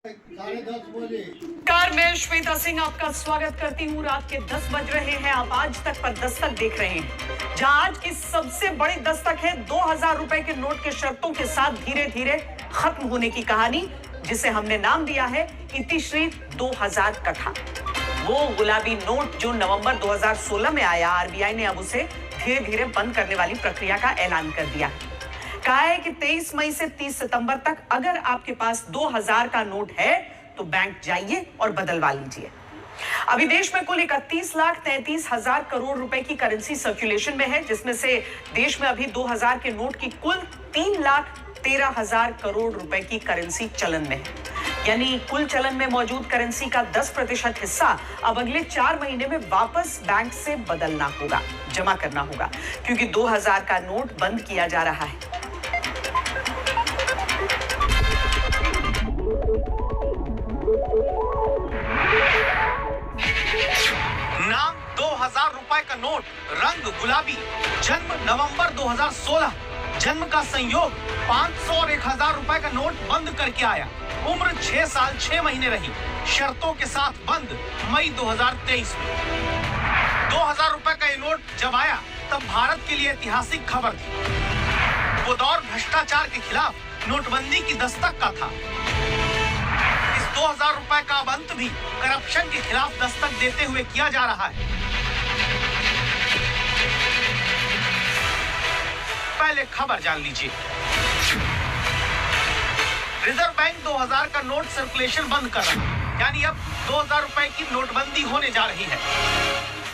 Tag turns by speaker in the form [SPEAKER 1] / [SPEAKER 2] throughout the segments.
[SPEAKER 1] Car में श्वेता सिंह आपका स्वागत करती हूँ। रात के 10 बज रहे हैं। आप आज तक पर दस्तक देख रहे हैं, जहां आज की सबसे बड़ी दस्तक है 2000 रुपए के नोट के शर्तों के साथ धीरे धीरे खत्म होने की कहानी, जिसे हमने नाम दिया है इतिश्री 2000 कथा। वो गुलाबी नोट जो नवंबर 2016 में आया, आरबीआई ने अब उसे धीरे धीरे बंद करने वाली प्रक्रिया का ऐलान कर दिया। कहा है कि 23 मई से 30 सितंबर तक अगर आपके पास 2000 का नोट है तो बैंक जाइए और बदलवा लीजिए। अभी देश में कुल 31,33,000 करोड़ रुपए की करेंसी सर्कुलेशन में है, जिसमें से देश में अभी 2000 के नोट की कुल 3,13,000 करोड़ रुपए की करेंसी चलन में है। यानी कुल चलन में मौजूद करेंसी का 10% हिस्सा अब अगले 4 महीने में वापस बैंक से बदलना होगा, जमा करना होगा, क्योंकि 2000 का नोट बंद किया जा रहा है।
[SPEAKER 2] नाम 2000 रुपए का नोट, रंग गुलाबी, जन्म नवंबर 2016, जन्म का संयोग 500 और 1000 रुपए का नोट बंद करके आया। उम्र 6 साल 6 महीने रही, शर्तों के साथ बंद मई 2023 में। 2000 रुपए का ये नोट जब आया तब भारत के लिए ऐतिहासिक खबर थी। वो दौर भ्रष्टाचार के खिलाफ नोटबंदी की दस्तक का था। 2000 रुपए का अब अंत भी करप्शन के खिलाफ दस्तक देते हुए किया जा रहा है। पहले खबर जान लीजिए। रिजर्व बैंक 2000 का नोट सर्कुलेशन बंद कर रहा है, यानी अब 2000 रुपए की नोटबंदी होने जा रही है।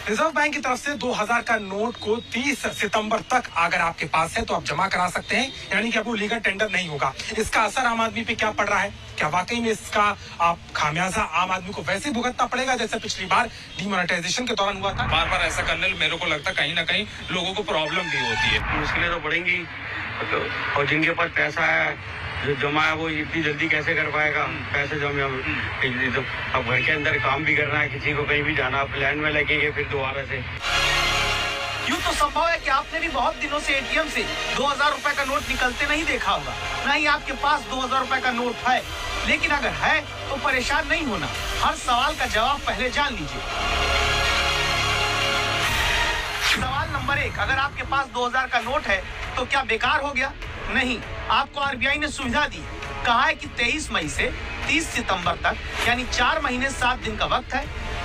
[SPEAKER 3] रिजर्व बैंक की तरफ से 2000 का नोट को 30 सितंबर तक अगर आपके पास है तो आप जमा करा सकते हैं, यानी कि अब वो लीगल टेंडर नहीं होगा। इसका असर आम आदमी पे क्या पड़ रहा है? क्या वाकई में इसका आप खामियाजा आम आदमी को वैसे भुगतना पड़ेगा जैसे पिछली बार डिमोनेटाइजेशन के दौरान हुआ था?
[SPEAKER 4] बार बार ऐसा करने मेरे को लगता है कहीं ना कहीं लोगों को प्रॉब्लम भी होती है।
[SPEAKER 5] मुश्किलें तो बढ़ेंगी, और जिनके पास पैसा है जो जमा है वो इतनी जल्दी कैसे कर पाएगा? पैसे जमा तो अब घर के अंदर काम भी करना है, किसी को कहीं भी जाना, प्लान में लगेंगे फिर दोबारा से।
[SPEAKER 2] यूँ तो संभव है कि आपने भी बहुत दिनों से एटीएम से 2000 रुपए का नोट निकलते नहीं देखा होगा, ना ही आपके पास 2000 रुपए का नोट है। लेकिन अगर है तो परेशान नहीं होना। हर सवाल का जवाब पहले जान लीजिए। सवाल नंबर 1, अगर आपके पास 2000 का नोट है तो क्या बेकार हो गया? नहीं, आपको आरबीआई ने सुविधा दी। कहा है कि 23 मई से 30 सितंबर तक, यानी 4 महीने 7 दिन का वक्त है।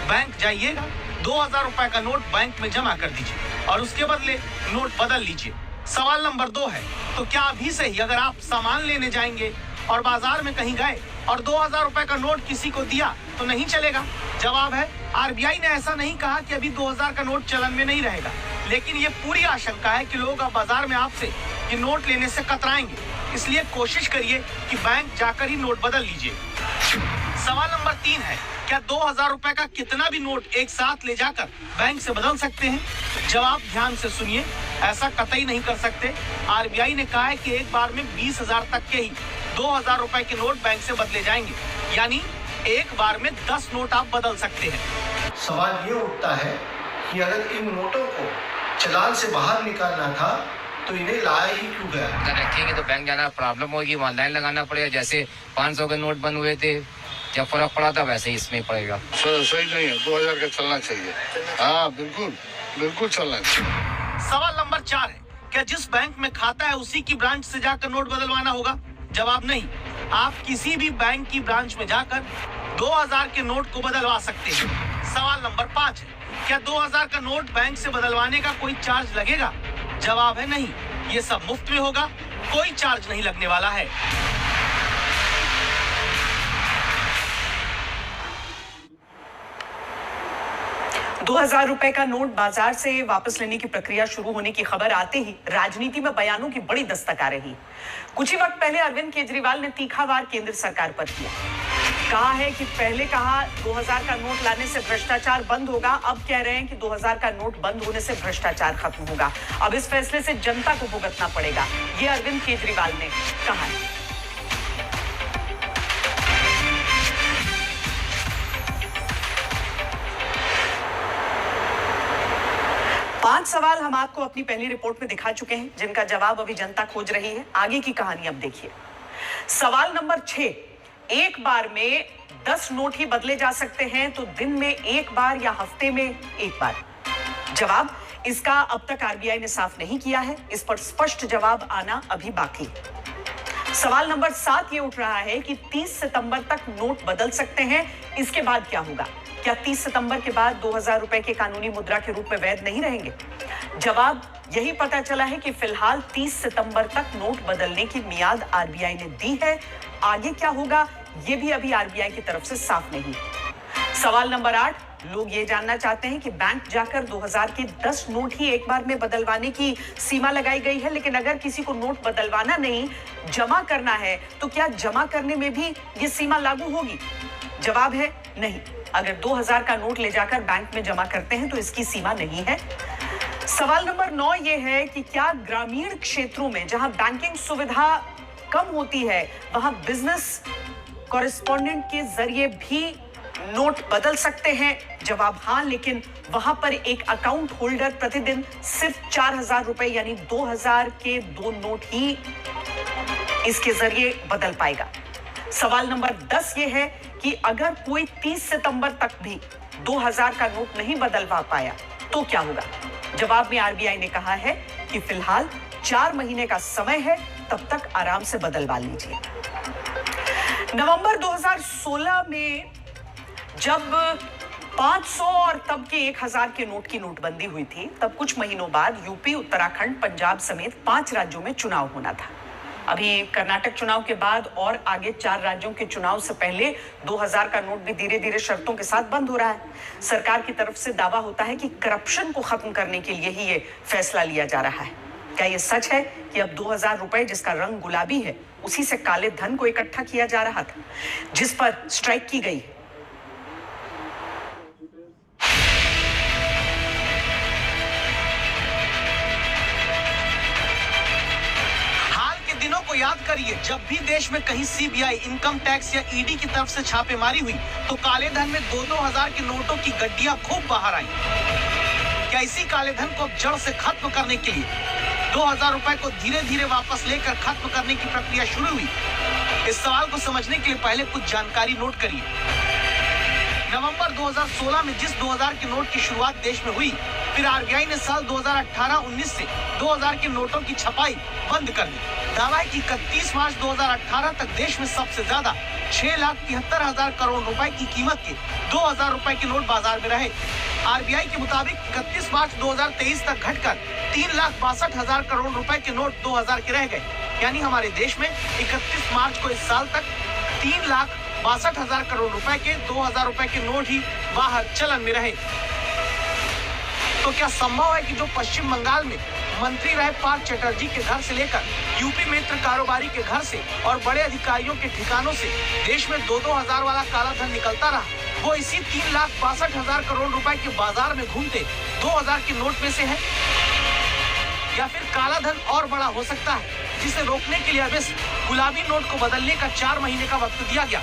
[SPEAKER 2] बैंक जाइएगा, 2000 रुपए का नोट बैंक में जमा कर दीजिए और उसके बदले नोट बदल लीजिए। सवाल नंबर 2 है, तो क्या अभी से ही अगर आप सामान लेने जाएंगे और बाजार में कहीं गए और 2000 रुपए का नोट किसी को दिया तो नहीं चलेगा? जवाब है, आरबीआई ने ऐसा नहीं कहा कि अभी 2000 का नोट चलन में नहीं रहेगा, लेकिन ये पूरी आशंका है कि लोग अब बाजार में आपसे ये नोट लेने से कतराएंगे। इसलिए कोशिश करिए कि बैंक जाकर ही नोट बदल लीजिए। सवाल नंबर 3 है, क्या 2000 रुपए का कितना भी नोट एक साथ ले जाकर बैंक से बदल सकते हैं? जवाब ध्यान से सुनिए, ऐसा कतई नहीं कर सकते। आरबीआई ने कहा है कि एक बार में 20,000 तक के ही 2000 रुपए के नोट बैंक से बदले जाएंगे, यानी एक बार में 10 नोट आप बदल सकते हैं।
[SPEAKER 6] सवाल ये उठता है कि अगर इन नोटों को चलान से बाहर निकालना था तो इन्हें लाया ही क्यों गया?
[SPEAKER 7] अगर रखेंगे तो बैंक जाना प्रॉब्लम होगी, वहाँ लाइन लगाना पड़ेगा। जैसे 500 के नोट बंद हुए थे, जब फर्क पड़ा था वैसे ही इसमें पड़ेगा।
[SPEAKER 8] सही नहीं है, 2000 का चलना चाहिए। हाँ बिल्कुल बिल्कुल चलना चाहिए।
[SPEAKER 2] सवाल नंबर 4 है, क्या जिस बैंक में खाता है उसी की ब्रांच से जाकर नोट बदलवाना होगा? जवाब नहीं, आप किसी भी बैंक की ब्रांच में जाकर 2000 के नोट को बदलवा सकते हैं। सवाल नंबर 5 है, क्या 2000 का नोट बैंक से बदलवाने का कोई चार्ज लगेगा? जवाब है नहीं, ये सब मुफ्त में होगा, कोई चार्ज नहीं लगने वाला है।
[SPEAKER 1] $2000 रुपए का नोट बाजार से वापस लेने की प्रक्रिया शुरू होने की खबर आते ही राजनीति में बयानों की बड़ी दस्तक आ रही। कुछ ही वक्त पहले अरविंद केजरीवाल ने तीखा वार केंद्र सरकार पर किया। कहा है कि पहले कहा 2000 का नोट लाने से भ्रष्टाचार बंद होगा, अब कह रहे हैं कि 2000 का नोट बंद होने से भ्रष्टाचार खत्म होगा। अब इस फैसले से जनता को भुगतना पड़ेगा, ये अरविंद केजरीवाल ने कहा है। पांच सवाल हम आपको अपनी पहली रिपोर्ट में दिखा चुके हैं, जिनका जवाब अभी जनता खोज रही है। आगे की कहानी अब देखिए। सवाल नंबर 6, एक बार में 10 नोट ही बदले जा सकते हैं तो दिन में एक बार या हफ्ते में एक बार? जवाब इसका अब तक आरबीआई ने साफ नहीं किया है। इस पर स्पष्ट जवाब आना अभी बाकी। सवाल नंबर 7 ये उठ रहा है कि 30 सितंबर तक नोट बदल सकते हैं, इसके बाद क्या होगा? क्या 30 सितंबर के बाद 2000 रुपए के कानूनी मुद्रा के रूप में वैध नहीं रहेंगे? जवाब यही पता चला है कि फिलहाल 30 सितंबर तक नोट बदलने की मियाद आरबीआई ने दी है। आगे क्या होगा ये भी अभी आरबीआई की तरफ से साफ नहीं। सवाल नंबर 8, लोग ये जानना चाहते हैं कि बैंक जाकर 2000 के 10 नोट ही एक बार में बदलवाने की सीमा लगाई गई है, लेकिन अगर किसी को नोट बदलवाना नहीं, जमा करना है, तो क्या जमा करने में भी ये सीमा लागू होगी? जवाब है नहीं। अगर 2000 का नोट ले जाकर बैंक में जमा करते हैं तो इसकी सीमा नहीं है। सवाल नंबर 9 ये है कि क्या ग्रामीण क्षेत्रों में जहां बैंकिंग सुविधा कम होती है वहां बिजनेस कॉरेस्पॉन्डेंट के जरिए भी नोट बदल सकते हैं? जवाब हाँ, लेकिन वहां पर एक अकाउंट होल्डर प्रतिदिन सिर्फ 4000 रुपए यानी 2000 के 2 नोट ही इसके जरिए बदल पाएगा। सवाल नंबर 10 ये है कि अगर कोई 30 सितंबर तक भी 2000 का नोट नहीं बदलवा पाया तो क्या होगा? जवाब में आरबीआई ने कहा है कि फिलहाल 4 महीने का समय है, तब तक आराम से बदलवा लीजिए। नवंबर 2016 में जब 500 और तब के 1000 के नोट की नोटबंदी हुई थी, तब कुछ महीनों बाद यूपी, उत्तराखंड, पंजाब समेत 5 राज्यों में चुनाव होना था। अभी कर्नाटक चुनाव के बाद और आगे 4 राज्यों के चुनाव से पहले 2000 का नोट भी धीरे धीरे शर्तों के साथ बंद हो रहा है। सरकार की तरफ से दावा होता है कि करप्शन को खत्म करने के लिए ही ये फैसला लिया जा रहा है। क्या ये सच है कि अब 2000 रुपए जिसका रंग गुलाबी है उसी से काले धन को इकट्ठा किया जा रहा था, जिस पर स्ट्राइक की गई?
[SPEAKER 2] को याद करिए, जब भी देश में कहीं सीबीआई, इनकम टैक्स या ईडी की तरफ से छापेमारी हुई तो काले धन में 2-2 हजार के नोटों की गड्डियां खूब बाहर आई। क्या इसी काले धन को जड़ से खत्म करने के लिए 2000 रुपए को धीरे धीरे वापस लेकर खत्म करने की प्रक्रिया शुरू हुई? इस सवाल को समझने के लिए पहले कुछ जानकारी नोट करिए। नवंबर 2016 में जिस 2000 के नोट की शुरुआत देश में हुई, फिर आरबीआई ने साल 2018-19 से 2000 के नोटों की छपाई बंद कर दी। दावा है कि 31 मार्च 2018 तक देश में सबसे ज्यादा 6,73,000 करोड़ रुपए की कीमत के 2000 रुपए के नोट बाजार में रहे। आरबीआई के मुताबिक 31 मार्च 2023 तक घटकर 3,62,000 करोड़ रुपए के नोट 2000 के रह गए। यानी हमारे देश में 31 मार्च को इस साल तक 3,62,000 करोड़ रुपए के 2000 रुपए के नोट ही बाहर चलन में रहे। तो क्या संभव है कि जो पश्चिम बंगाल में मंत्री रहे पार्थ चटर्जी के घर से लेकर यूपी मित्र कारोबारी के घर से और बड़े अधिकारियों के ठिकानों से देश में 2-2 हजार वाला काला धन निकलता रहा, वो इसी 3,62,000 करोड़ रुपए के बाजार में घूमते 2000 के नोट में से है? या फिर काला धन और बड़ा हो सकता है, जिसे रोकने के लिए अब इस गुलाबी नोट को बदलने का 4 महीने का वक्त दिया गया।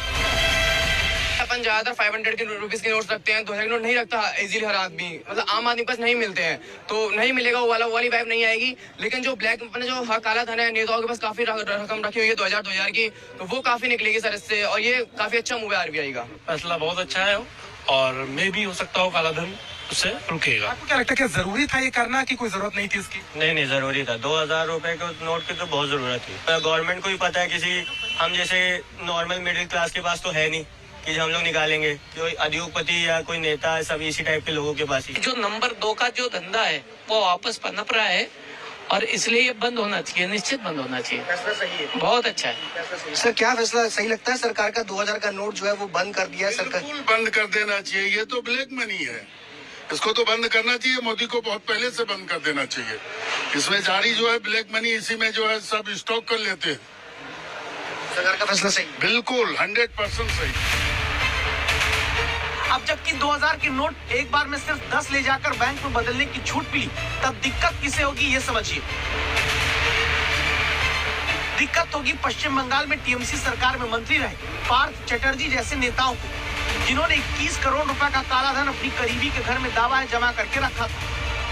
[SPEAKER 9] अपन ज्यादातर 500 के रुपीस के नोट रखते हैं, 2000 के नोट नहीं रखता इजीली हर आदमी, मतलब आम आदमी के पास नहीं मिलते हैं, तो नहीं मिलेगा वो वाली वाइब नहीं आएगी। लेकिन जो ब्लैक अपने जो काला धन है, नेताओं के पास काफी रकम रखी हुई है 2000 की, तो वो काफी निकलेगी सर इससे, और ये काफी अच्छा मूव है आरबीआई का।
[SPEAKER 10] फैसला बहुत अच्छा है और मे भी हो सकता हो काला धन उससे रुकेगा।
[SPEAKER 3] आपको क्या लगता है, क्या जरूरी था ये करना कि कोई जरूरत नहीं थी इसकी?
[SPEAKER 11] नहीं, जरूरी था। 2000 रुपए के नोट की तो बहुत जरूरत थी। गवर्नमेंट को भी पता है, किसी हम जैसे नॉर्मल मिडिल क्लास के पास तो है नहीं कि हम लोग निकालेंगे, कोई उद्योगपति या कोई नेता है, सब इसी टाइप के लोगों के पास ही।
[SPEAKER 12] जो नंबर 2 का जो धंधा है वो वापस पनप रहा है और इसलिए ये बंद होना चाहिए, निश्चित बंद होना चाहिए।
[SPEAKER 6] फैसला सही है,
[SPEAKER 12] बहुत अच्छा है।
[SPEAKER 6] सर क्या फैसला सही लगता है? सरकार का 2000 का नोट जो है वो बंद कर दिया सरकार।
[SPEAKER 8] बिल्कुल बंद कर देना चाहिए, ये तो ब्लैक मनी है, इसको तो बंद करना चाहिए। मोदी को बहुत पहले से बंद कर देना चाहिए। इसमें जारी जो है ब्लैक मनी, इसी में जो है सब स्टॉक कर लेते हैं।
[SPEAKER 6] सरकार का फैसला सही,
[SPEAKER 8] बिल्कुल 100% सही।
[SPEAKER 2] अब जबकि 2000 के नोट एक बार में सिर्फ 10 ले जाकर बैंक में बदलने की छूट मिली, तब दिक्कत किसे होगी ये समझिए। दिक्कत होगी पश्चिम बंगाल में टीएमसी सरकार में मंत्री रहे पार्थ चटर्जी जैसे नेताओं को, जिन्होंने 21 करोड़ रुपए का काला धन अपनी करीबी के घर में दावा जमा करके रखा था।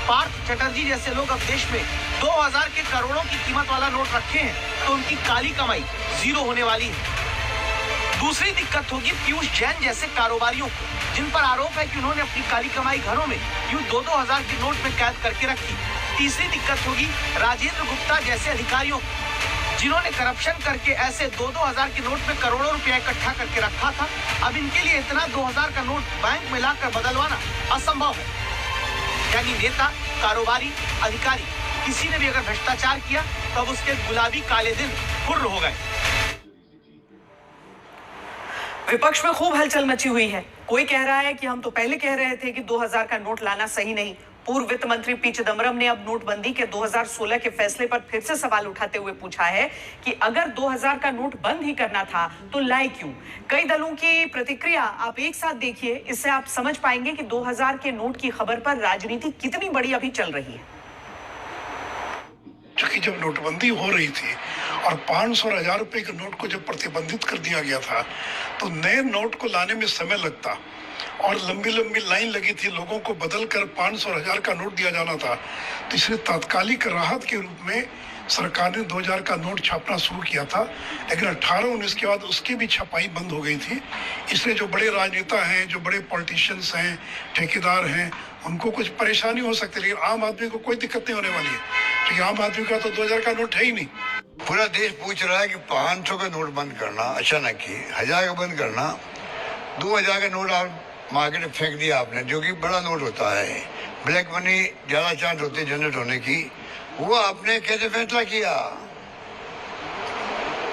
[SPEAKER 2] पार्थ चटर्जी जैसे लोग अब देश में 2000 के करोड़ों की कीमत वाला नोट रखे हैं, तो उनकी काली कमाई जीरो होने वाली है। दूसरी दिक्कत होगी पीयूष जैन जैसे कारोबारियों को, जिन पर आरोप है कि उन्होंने अपनी काली कमाई घरों में यूं 2-2 हजार के नोट में कैद करके रखी। तीसरी दिक्कत होगी राजेंद्र गुप्ता जैसे अधिकारियों को, जिन्होंने करप्शन करके ऐसे 2-2 हजार के नोट में करोड़ों रुपया इकट्ठा करके रखा था। अब इनके लिए इतना 2000 का नोट बैंक में लाकर बदलवाना असंभव है। यानी नेता, कारोबारी, अधिकारी किसी ने भी अगर भ्रष्टाचार किया तो अब उसके गुलाबी काले दिन हुर्र हो गए।
[SPEAKER 1] विपक्ष में खूब हलचल मची हुई है। कोई कह रहा है कि हम तो पहले कह रहे थे कि 2000 का नोट लाना सही नहीं। पूर्व वित्त मंत्री पी चिदंबरम ने अब नोटबंदी के 2016 के फैसले पर फिर से सवाल उठाते हुए पूछा है कि अगर 2000 का नोट बंद ही करना था तो लाए क्यों। कई दलों की प्रतिक्रिया आप एक साथ देखिए, इससे आप समझ पाएंगे कि 2000 के नोट की खबर पर राजनीति कितनी बड़ी अभी चल रही है।
[SPEAKER 8] क्योंकि जब नोटबंदी हो रही थी और 500 और 1000 रुपए के नोट को जब प्रतिबंधित कर दिया गया था तो नए नोट को लाने में समय लगता और लंबी लंबी लाइन लगी थी, लोगों को बदलकर 500 और 1000 का नोट दिया जाना था। तो इसलिए तात्कालिक राहत के रूप में सरकार ने 2000 का नोट छापना शुरू किया था, लेकिन 18-19 के बाद उसकी भी छपाई बंद हो गई थी। इसलिए जो बड़े राजनेता हैं, जो बड़े पॉलिटिशियंस हैं, ठेकेदार हैं, उनको कुछ परेशानी हो सकती है, लेकिन आम आदमी को कोई दिक्कत नहीं होने वाली है, क्योंकि आम आदमी का तो 2000 का नोट है ही नहीं।
[SPEAKER 13] पूरा देश पूछ रहा है कि 500 का नोट बंद करना अचानक ही, 1000 का बंद करना, 2000 का नोट आप मार्केट में फेंक दिया आपने, जो कि बड़ा नोट होता है, ब्लैक मनी ज्यादा चांस होती है जनरेट होने की, वो आपने कैसे फैसला किया,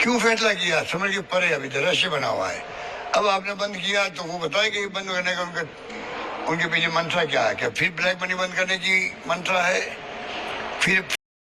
[SPEAKER 13] क्यों फैसला किया, समझ के परे अभी रहस्य बना हुआ है। अब आपने बंद किया तो वो बताएगा कि बंद करने का उनके पीछे मंशा क्या है, क्या फिर ब्लैक मनी बंद करने की मंशा है, फिर